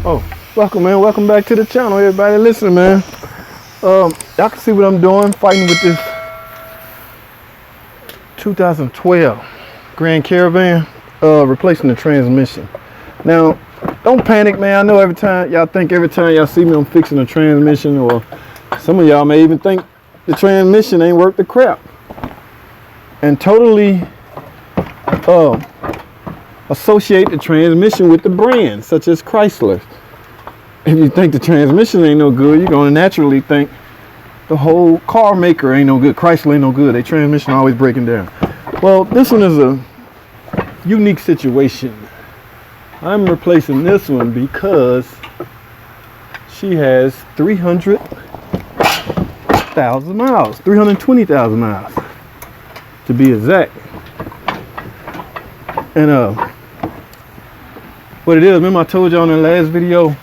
Oh, welcome, man. Welcome back to the channel, everybody listening, man. Y'all can see what I'm doing, fighting with this 2012 Grand Caravan, replacing the transmission. Now, don't panic, man. I know every time y'all see me, I'm fixing a transmission, or some of y'all may even think the transmission ain't worth the crap, and totally associate the transmission with the brand, such as Chrysler. If you think the transmission ain't no good, you're gonna naturally think the whole car maker ain't no good. Chrysler ain't no good. Their transmission always breaking down. Well, this one is a unique situation. I'm replacing this one because she has 300,000 miles, 320,000 miles to be exact. And what it is, remember I told you on the last video,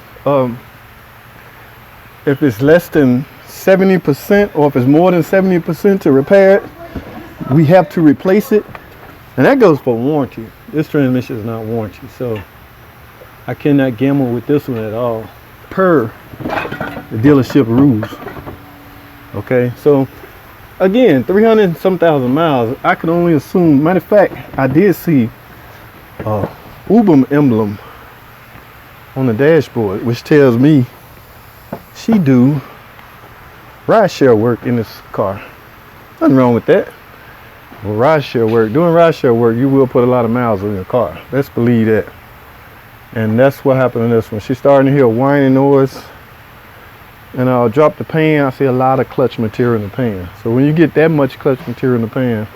if it's less than 70% or if it's more than 70% to repair it, we have to replace it. And that goes for warranty. This transmission is not warranty, so I cannot gamble with this one at all, per the dealership rules. Okay, so again, 300 and some thousand miles. I can only assume, matter of fact, I did see Uber emblem on the dashboard, which tells me she do rideshare work in this car. Nothing wrong with that. Well, rideshare work, doing rideshare work, you will put a lot of miles on your car. Let's believe that. And that's what happened in this one. She's starting to hear a whining noise, and I'll drop the pan. I see a lot of clutch material in the pan. So when you get that much clutch material in the pan,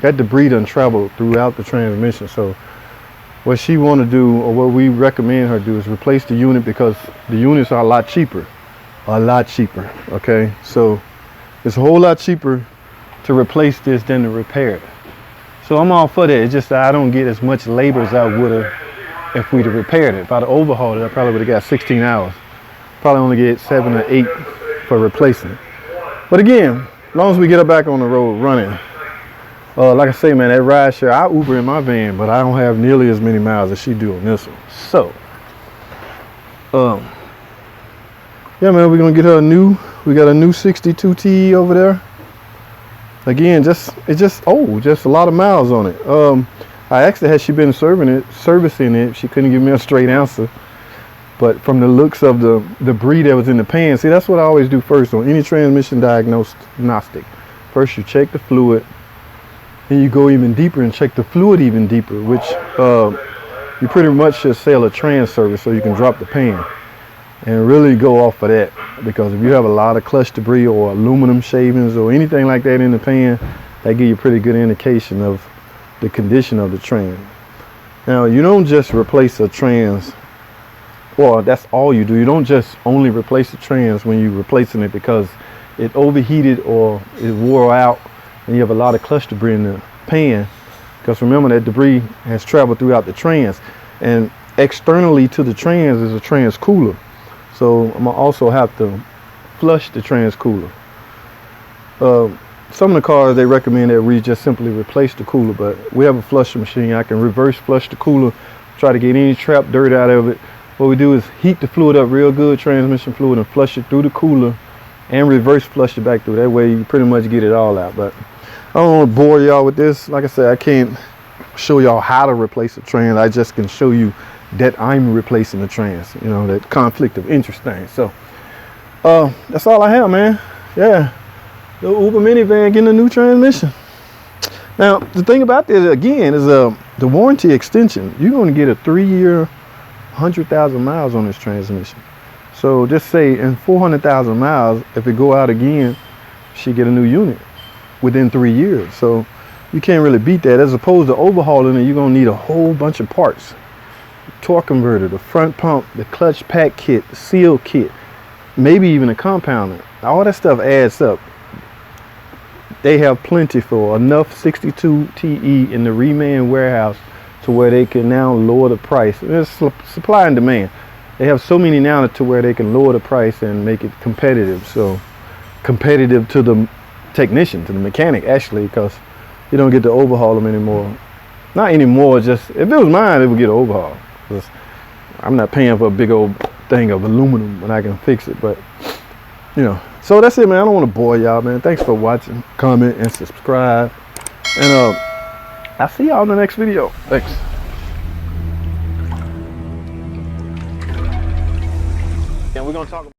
that debris done traveled throughout the transmission. So what she want to do, or what we recommend her do, is replace the unit, because the units are a lot cheaper. Okay, so it's a whole lot cheaper to replace this than to repair it. So I'm all for that. It's just that I don't get as much labor as I would have if we'd have repaired it. If I'd have overhauled it, I probably would have got 16 hours. Probably only get 7 or 8 for replacing it. But again, as long as we get her back on the road running, like I say, man, that rideshare, I Uber in my van, but I don't have nearly as many miles as she do on this one. So, yeah, man, we're gonna get her we got a new 62 TE over there. Again, it's just old, just a lot of miles on it. I asked her, has she been servicing it? She couldn't give me a straight answer. But from the looks of the debris that was in the pan, see, that's what I always do first on any transmission diagnostic. First, you check the fluid. Then you go even deeper and check the fluid even deeper, which you pretty much should sell a trans service so you can drop the pan and really go off of that. Because if you have a lot of clutch debris or aluminum shavings or anything like that in the pan, that give you a pretty good indication of the condition of the trans. Now, you don't just replace a trans, well, that's all you do. You don't just only replace the trans when you're replacing it because it overheated or it wore out and you have a lot of clutch debris in the pan. Because remember, that debris has traveled throughout the trans, and externally to the trans is a trans cooler. So I'm gonna also have to flush the trans cooler. Some of the cars, they recommend that we just simply replace the cooler, but we have a flusher machine. I can reverse flush the cooler, try to get any trapped dirt out of it. What we do is heat the fluid up real good, transmission fluid, and flush it through the cooler and reverse flush it back through. That way you pretty much get it all out. But I don't want to bore y'all with this. Like I said, I can't show y'all how to replace a trans. I just can show you that I'm replacing the trans, you know, that conflict of interest thing. So that's all I have, man. Yeah, the Uber minivan getting a new transmission. Now the thing about this again is the warranty extension. You're going to get a 3-year 100,000 miles on this transmission. So just say in 400,000 miles, if it go out again, she get a new unit within 3 years. So you can't really beat that. As opposed to overhauling it, you're going to need a whole bunch of parts. Torque converter, the front pump, the clutch pack kit, the seal kit, maybe even a compounder. All that stuff adds up. They have plenty for enough 62 TE in the reman warehouse to where they can now lower the price. There's supply and demand. They have so many now to where they can lower the price and make it competitive. So competitive to the technician, to the mechanic actually, because you don't get to overhaul them anymore. Not anymore, just if it was mine, it would get overhauled. I'm not paying for a big old thing of aluminum when I can fix it. But you know, so that's it, man. I don't want to bore y'all, man. Thanks for watching, comment, and subscribe. And I'll see y'all in the next video. Thanks. And we're gonna talk about